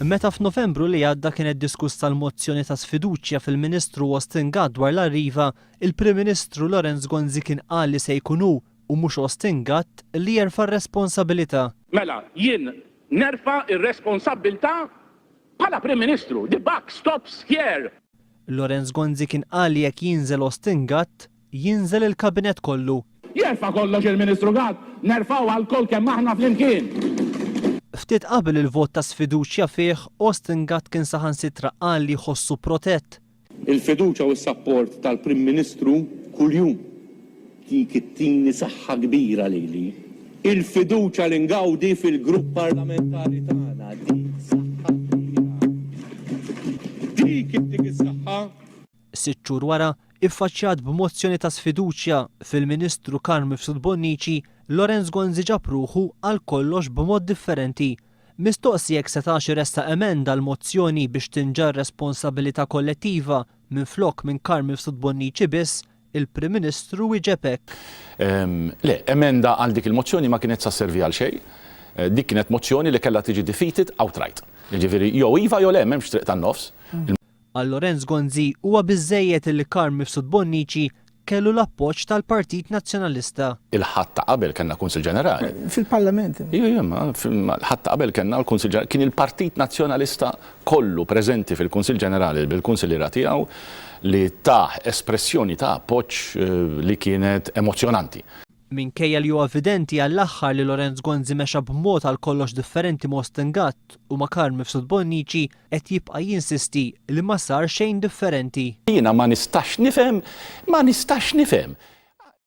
Meta f'Novembru li għadda kienet diskuss tal-mozzjoni ta' sfiduċja fil-Ministru Austin Gatt dwar l-arriva, il-Prim Ministru Lorenz Gonzi kien qal li se jkun hu u mhux Austin Gatt li jerfa' r-responsabilità. Mela, jien nerfa' ir-responsabilità bħala Prim Ministru. The buck stops here. Lorenz Gonzi kien qal li jekk jinżel Austin Gatt, jinżel il-kabinet kollu. Jerfa' kollox il-Ministru Gatt, nerfa'w għal-kol kemm aħna flimkien. Ftit qabel il-vot ta' sfiduċja fih, Austin Gatt kien saħansitra qal li jħossu protett. Il-fiduċja u s-sapport tal-Prim Ministru kuljum dik it-tieni saħħa kbira lili. Il-fiduċja li ngawdi fil-grupp parlamentari tagħna dik saħħa kbira. Dik is-saħħa. 6 xhur wara, iffaċċjat b'mozzjoni ta' sfiduċja fil-Ministru Karm Mifsud Bonnici, Lorenz Gonzi ġab ruħu għal kollox b'mod differenti. Mistoqsi jekk setax iressa emenda l-mozzjoni biex tinġar responsabilità kollettiva minflok minn Karm Mifsud Bonnici biss, il-Prim Ministru wieġeb hekk. Le, emenda għal dik il-mozzjoni ma kienet servi għal xejn. Dik kienet mozzjoni li kellha tiġi defeated outright. Jiġifieri jew iva jew le m'hemmx triq tan-nofs. Għal Lorenz Gonzi huwa biżżejjed li Karm Mifsud Bonnici kellu l-appoġġ tal-Partit Nazzjonalista. Il-ħadd ta' qabel kellna Kunsil Ġenerali. Fil-Parlament. Ħadd ta' qabel kellna l-Kunsil Ġenerali. Kien il-Partit Nazzjonalista kollu preżenti fil-Kunsil Ġenerali bil-Kunsilliera tiegħu li ta' espressjoni ta' appoġġ li kienet emozjonanti. Minkejja li huwa evidenti għall-aħħar li Lorenz Gonzi mexa b'mod għal kollox differenti ma' Austin Gatt u ma' Karm Mifsud Bonnici qed jibqa' jinsisti li ma sar xejn differenti. Jiena ma nistax nifhem